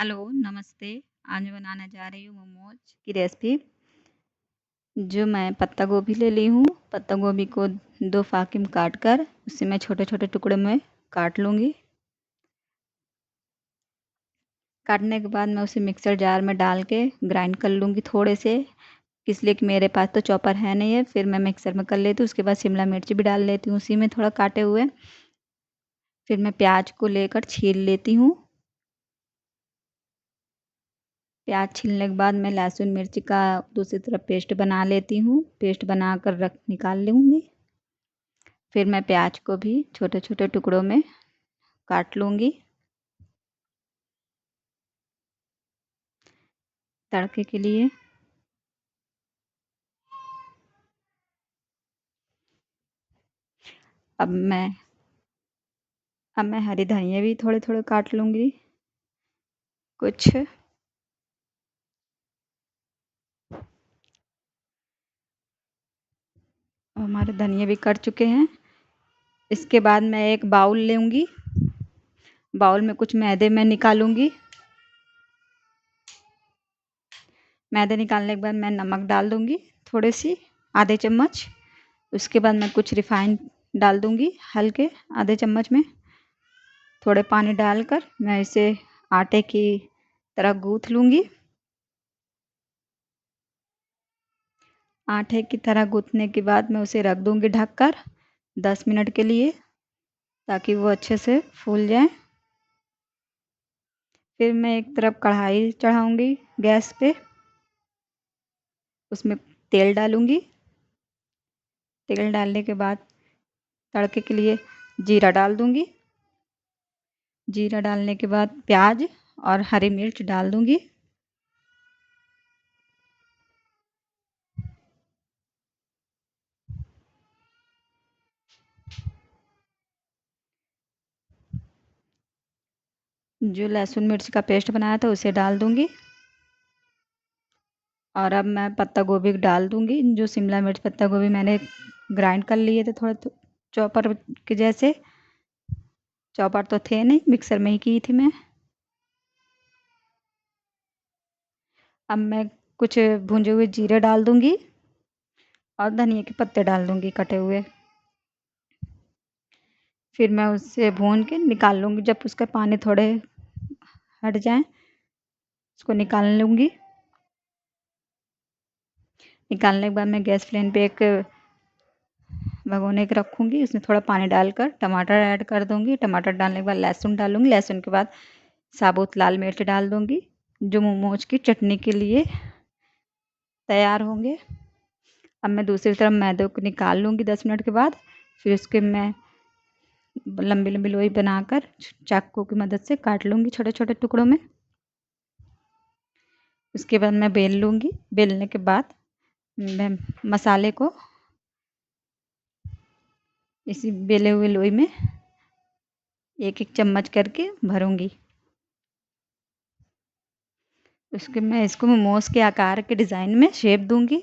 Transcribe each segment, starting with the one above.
Hello, नमस्ते। आज मैं बनाने जा रही हूँ मोमोज़ की रेसिपी। जो मैं पत्ता गोभी ले ली हूँ, पत्ता गोभी को 2 फाँकी में काट कर उसे मैं छोटे-छोटे टुकड़े में काट लूँगी। काटने के बाद मैं उसे मिक्सर जार में डाल के ग्राइंड कर लूँगी थोड़े से, इसलिए कि मेरे पास तो चॉपर है नहीं है, फिर मैं मिक्सर में कर लेती हूँ। उसके बाद शिमला मिर्च भी डाल लेती हूँ उसी में थोड़ा काटे हुए। फिर मैं प्याज को लेकर छील लेती हूँ। प्याज छीलने के बाद मैं लहसुन मिर्च का दूसरी तरफ पेस्ट बना लेती हूँ। पेस्ट बनाकर निकाल लूँगी। फिर मैं प्याज को भी छोटे-छोटे टुकड़ों में काट लूँगी। तड़के के लिए अब मैं हरी धनिया भी थोड़े-थोड़े काट लूँगी कुछ। हमारे धनिया भी कट चुके हैं। इसके बाद मैं एक बाउल लूँगी। बाउल में कुछ मैदे मैं निकालूँगी। मैदे निकालने के बाद मैं नमक डाल दूँगी थोड़ी सी, आधे चम्मच। उसके बाद मैं कुछ रिफाइंड डाल दूँगी हल्के आधे चम्मच में। थोड़े पानी डालकर मैं इसे आटे की तरह गूँथ लूँगी। आटे की तरह गूँथने के बाद मैं उसे रख दूँगी ढककर 10 मिनट के लिए, ताकि वो अच्छे से फूल जाए। फिर मैं एक तरफ कढ़ाई चढ़ाऊँगी गैस पे, उसमें तेल डालूँगी। तेल डालने के बाद तड़के के लिए जीरा डाल दूँगी। जीरा डालने के बाद प्याज और हरी मिर्च डाल दूँगी। जो लहसुन मिर्च का पेस्ट बनाया था उसे डाल दूँगी। और अब मैं पत्ता गोभी डाल दूँगी। जो शिमला मिर्च पत्ता गोभी मैंने ग्राइंड कर लिए थे थोड़ा चॉपर के जैसे। चॉपर तो थे नहीं, मिक्सर में ही की थी मैं। अब मैं कुछ भुने हुए जीरे डाल दूँगी और धनिया के पत्ते डाल दूँगी कटे हुए। फिर मैं उसे भून के निकाल लूँगी। जब उसके पानी थोड़े हट जाएँ, उसको निकाल लूँगी। निकालने के बाद मैं गैस फ्लेम पे एक भगोने के रखूँगी। उसमें थोड़ा पानी डालकर टमाटर ऐड कर दूँगी। टमाटर डालने के बाद लहसुन डालूँगी। लहसुन के बाद साबुत लाल मिर्च डाल दूँगी, जो मोमोज की चटनी के लिए तैयार होंगे। अब मैं दूसरी तरफ मैदे को निकाल लूँगी 10 मिनट के बाद। फिर उसके मैं लंबी-लंबी लोई बनाकर चाकू की मदद से काट लूँगी छोटे-छोटे टुकड़ों में। उसके बाद मैं बेल लूँगी। बेलने के बाद मैं मसाले को इसी बेले हुए लोई में एक-एक चम्मच करके भरूँगी। उसके मैं इसको मोमोज के आकार के डिज़ाइन में शेप दूँगी।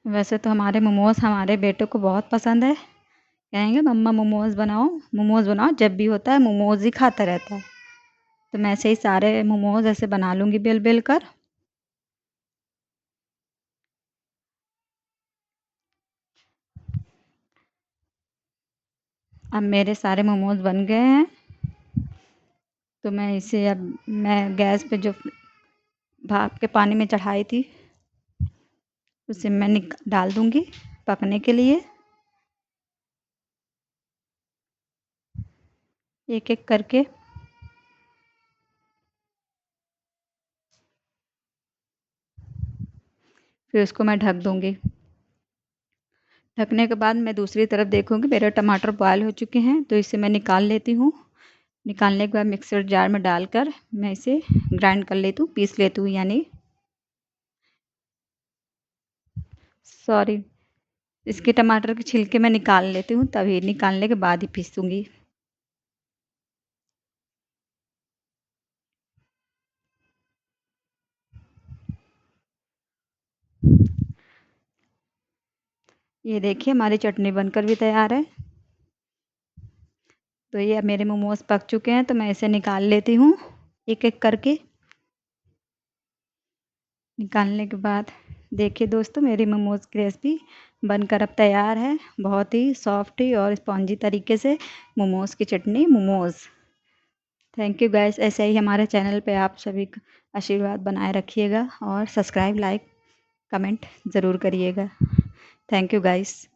वैसे तो हमारे मोमोज हमारे बेटे को बहुत पसंद है। कहेंगे मम्मा मोमोज बनाओ, जब भी होता है मोमोज ही खाता रहता है। तो मैं ऐसे ही सारे मोमोज ऐसे बना लूँगी बेल-बेल कर। अब मेरे सारे मोमोज बन गए हैं। तो मैं इसे अब मैं गैस पे जो भाप के पानी में चढ़ाई थी, उसे मैं डाल दूँगी पकने के लिए। एक-एक करके। फिर उसको मैं ढक दूँगी। ढकने के बाद मैं दूसरी तरफ देखूँगी मेरे टमाटर बॉयल हो चुके हैं, तो इसे मैं निकाल लेती हूँ। निकालने के बाद मिक्सर जार में डालकर मैं इसे ग्राइंड कर लेती हूँ, पीस लेती हूँ यानी सॉरी, इसके टमाटर के छिलके मैं निकाल लेती हूँ, तभी निकालने के बाद ही पीसूँगी। ये देखिए हमारी चटनी बनकर भी तैयार है। तो ये अब मेरे मोमोज़ पक चुके हैं, तो मैं इसे निकाल लेती हूँ एक-एक करके। निकालने के बाद देखिए दोस्तों, मेरी मोमोज़ की रेसिपी बनकर अब तैयार है। बहुत ही सॉफ्ट और स्पॉन्जी तरीके से मोमोज़ की चटनी मोमोज़। थैंक यू गाइस, ऐसे ही हमारे चैनल पे आप सभी आशीर्वाद बनाए रखिएगा और सब्सक्राइब, लाइक, कमेंट ज़रूर करिएगा। Thank you guys.